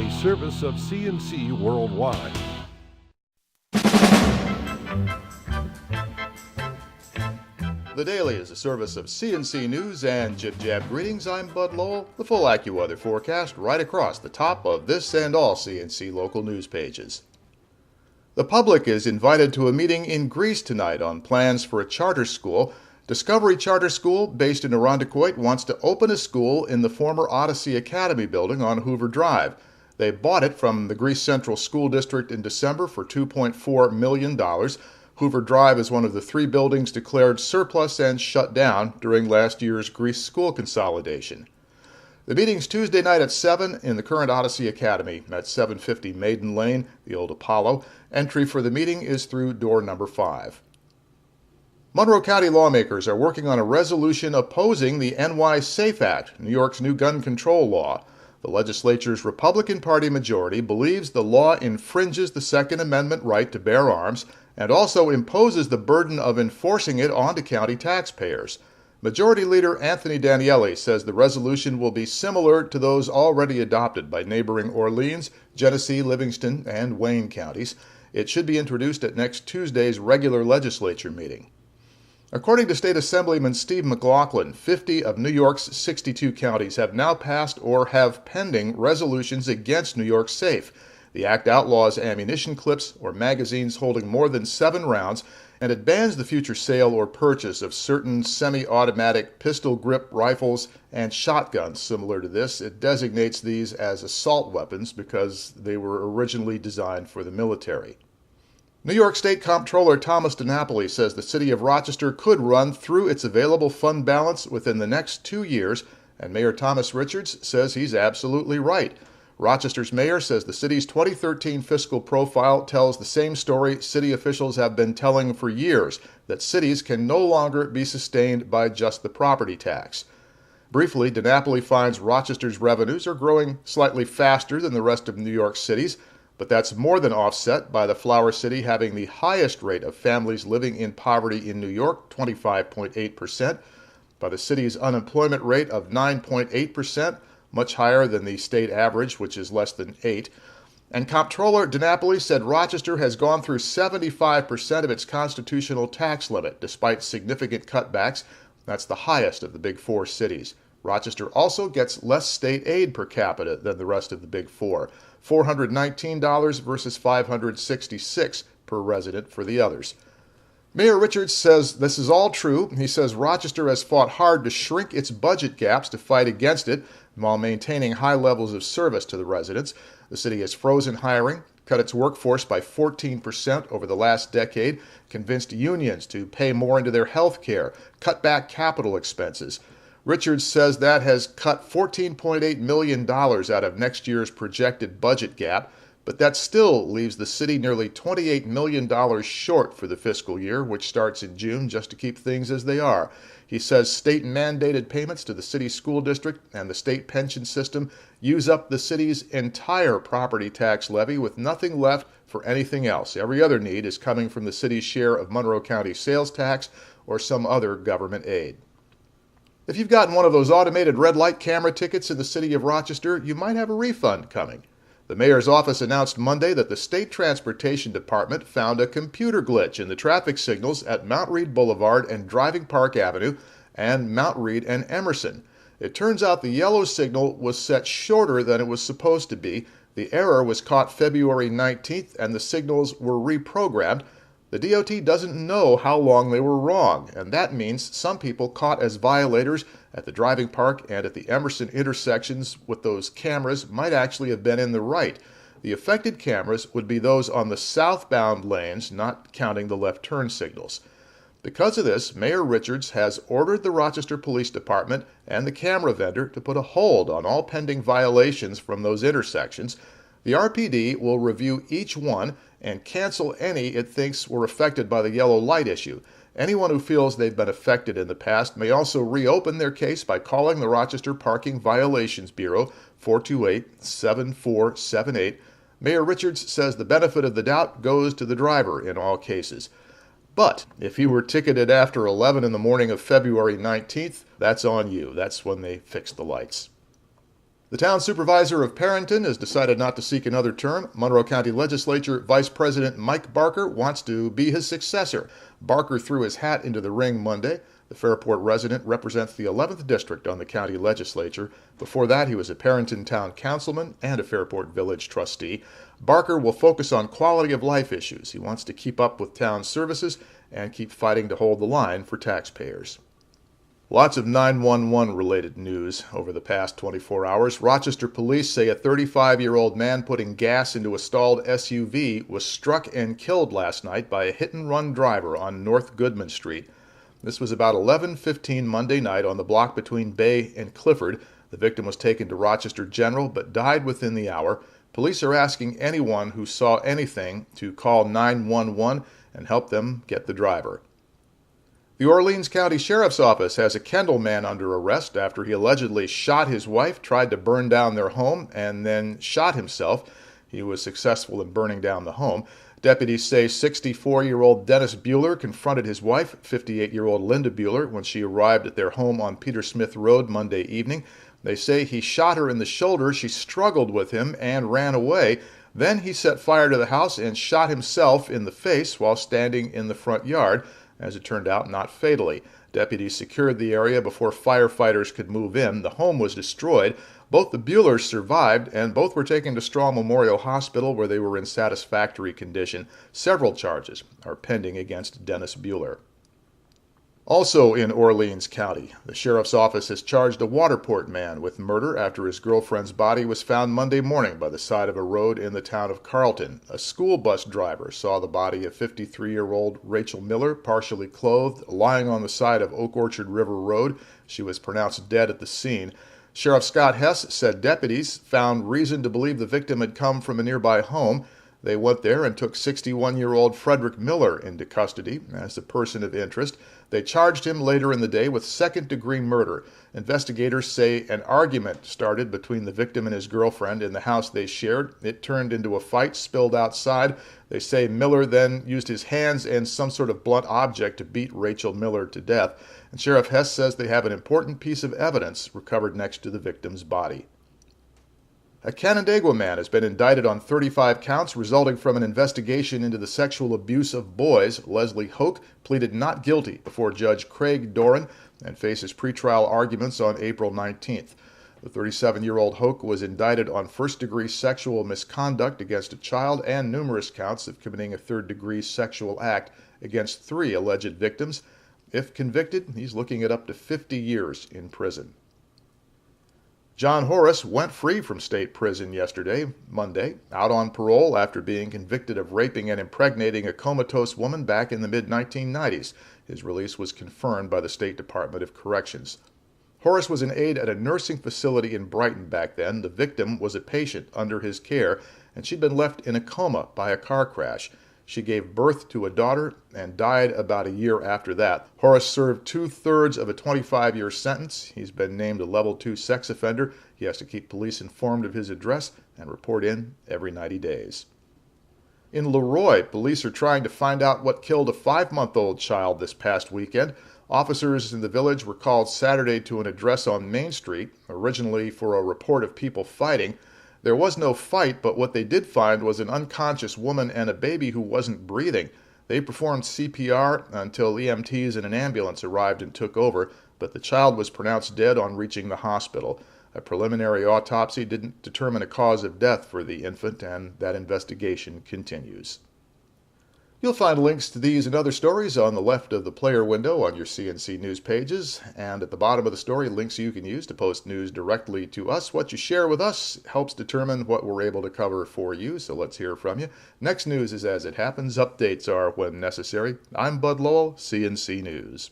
a service of CNC Worldwide. The Daily is a service of CNC News and Jib Jab Greetings. I'm Bud Lowell. The full AccuWeather forecast right across the top of this and all CNC local news pages. The public is invited to a meeting in Greece tonight on plans for a charter school. Discovery Charter School, based in Irondequoit, wants to open a school in the former Odyssey Academy building on Hoover Drive. They bought it from the Greece Central School District in December for $2.4 million. Hoover Drive is one of the 3 buildings declared surplus and shut down during last year's Greece school consolidation. The meeting's Tuesday night at 7 in the current Odyssey Academy at 750 Maiden Lane, the old Apollo. Entry for the meeting is through door number 5. Monroe County lawmakers are working on a resolution opposing the NY SAFE Act, New York's new gun control law. The legislature's Republican Party majority believes the law infringes the Second Amendment right to bear arms and also imposes the burden of enforcing it onto county taxpayers. Majority Leader Anthony Daniele says the resolution will be similar to those already adopted by neighboring Orleans, Genesee, Livingston, and Wayne counties. It should be introduced at next Tuesday's regular legislature meeting. According to State Assemblyman Steve McLaughlin, 50 of New York's 62 counties have now passed or have pending resolutions against New York SAFE. The act outlaws ammunition clips or magazines holding more than 7 rounds, and it bans the future sale or purchase of certain semi-automatic pistol grip rifles and shotguns similar to this. It designates these as assault weapons because they were originally designed for the military. New York State Comptroller Thomas DiNapoli says the city of Rochester could run through its available fund balance within the next 2 years, and Mayor Thomas Richards says he's absolutely right. Rochester's mayor says the city's 2013 fiscal profile tells the same story city officials have been telling for years, that cities can no longer be sustained by just the property tax. Briefly, DiNapoli finds Rochester's revenues are growing slightly faster than the rest of New York City's, but that's more than offset by the Flower City having the highest rate of families living in poverty in New York, 25.8%, by the city's unemployment rate of 9.8%, much higher than the state average, which is less than 8. And Comptroller DiNapoli said Rochester has gone through 75% of its constitutional tax limit, despite significant cutbacks. That's the highest of the Big Four cities. Rochester also gets less state aid per capita than the rest of the Big Four, $419 versus $566 per resident for the others. Mayor Richards says this is all true. He says Rochester has fought hard to shrink its budget gaps to fight against it while maintaining high levels of service to the residents. The city has frozen hiring, cut its workforce by 14% over the last decade, convinced unions to pay more into their health care, cut back capital expenses. Richards says that has cut $14.8 million out of next year's projected budget gap, but that still leaves the city nearly $28 million short for the fiscal year, which starts in June, just to keep things as they are. He says state-mandated payments to the city school district and the state pension system use up the city's entire property tax levy with nothing left for anything else. Every other need is coming from the city's share of Monroe County sales tax or some other government aid. If you've gotten one of those automated red light camera tickets in the city of Rochester, you might have a refund coming. The mayor's office announced Monday that the State Transportation Department found a computer glitch in the traffic signals at Mount Read Boulevard and Driving Park Avenue and Mount Read and Emerson. It turns out the yellow signal was set shorter than it was supposed to be. The error was caught February 19th and the signals were reprogrammed. The DOT doesn't know how long they were wrong, and that means some people caught as violators at the Driving Park and at the Emerson intersections with those cameras might actually have been in the right. The affected cameras would be those on the southbound lanes, not counting the left turn signals. Because of this, Mayor Richards has ordered the Rochester Police Department and the camera vendor to put a hold on all pending violations from those intersections. The RPD will review each one and cancel any it thinks were affected by the yellow light issue. Anyone who feels they've been affected in the past may also reopen their case by calling the Rochester Parking Violations Bureau, 428-7478. Mayor Richards says the benefit of the doubt goes to the driver in all cases. But if you were ticketed after 11 in the morning of February 19th, that's on you. That's when they fixed the lights. The town supervisor of Perrington has decided not to seek another term. Monroe County Legislature Vice President Mike Barker wants to be his successor. Barker threw his hat into the ring Monday. The Fairport resident represents the 11th District on the county legislature. Before that, he was a Perrington Town Councilman and a Fairport Village trustee. Barker will focus on quality of life issues. He wants to keep up with town services and keep fighting to hold the line for taxpayers. Lots of 911 related news over the past 24 hours. Rochester police say a 35-year-old man putting gas into a stalled SUV was struck and killed last night by a hit-and-run driver on North Goodman Street. This was about 11:15 Monday night on the block between Bay and Clifford. The victim was taken to Rochester General but died within the hour. Police are asking anyone who saw anything to call 911 and help them get the driver. The Orleans County Sheriff's Office has a Kendall man under arrest after he allegedly shot his wife, tried to burn down their home, and then shot himself. He was successful in burning down the home. Deputies say 64-year-old Dennis Bueller confronted his wife, 58-year-old Linda Bueller, when she arrived at their home on Peter Smith Road Monday evening. They say he shot her in the shoulder. She struggled with him and ran away. Then he set fire to the house and shot himself in the face while standing in the front yard. As it turned out, not fatally. Deputies secured the area before firefighters could move in. The home was destroyed. Both the Buellers survived, and both were taken to Straw Memorial Hospital, where they were in satisfactory condition. Several charges are pending against Dennis Bueller. Also in Orleans County, the sheriff's office has charged a Waterport man with murder after his girlfriend's body was found Monday morning by the side of a road in the town of Carlton. A school bus driver saw the body of 53-year-old Rachel Miller, partially clothed, lying on the side of Oak Orchard River Road. She was pronounced dead at the scene. Sheriff Scott Hess said deputies found reason to believe the victim had come from a nearby home. They went there and took 61-year-old Frederick Miller into custody as a person of interest. They charged him later in the day with second-degree murder. Investigators say an argument started between the victim and his girlfriend in the house they shared. It turned into a fight, spilled outside. They say Miller then used his hands and some sort of blunt object to beat Rachel Miller to death. And Sheriff Hess says they have an important piece of evidence recovered next to the victim's body. A Canandaigua man has been indicted on 35 counts resulting from an investigation into the sexual abuse of boys. Leslie Hoke pleaded not guilty before Judge Craig Doran and faces pretrial arguments on April 19th. The 37-year-old Hoke was indicted on first-degree sexual misconduct against a child and numerous counts of committing a third-degree sexual act against 3 alleged victims. If convicted, he's looking at up to 50 years in prison. John Horace went free from state prison yesterday, Monday, out on parole after being convicted of raping and impregnating a comatose woman back in the mid-1990s. His release was confirmed by the State Department of Corrections. Horace was an aide at a nursing facility in Brighton back then. The victim was a patient under his care, and she'd been left in a coma by a car crash. She gave birth to a daughter and died about a year after that. Horace served 2/3 of a 25-year sentence. He's been named a Level 2 sex offender. He has to keep police informed of his address and report in every 90 days. In Leroy, police are trying to find out what killed a 5-month-old child this past weekend. Officers in the village were called Saturday to an address on Main Street, originally for a report of people fighting. There was no fight, but what they did find was an unconscious woman and a baby who wasn't breathing. They performed CPR until EMTs and an ambulance arrived and took over, but the child was pronounced dead on reaching the hospital. A preliminary autopsy didn't determine a cause of death for the infant, and that investigation continues. You'll find links to these and other stories on the left of the player window on your CNC News pages, and at the bottom of the story, links you can use to post news directly to us. What you share with us helps determine what we're able to cover for you, so let's hear from you. Next news is as it happens. Updates are when necessary. I'm Bud Lowell, CNC News.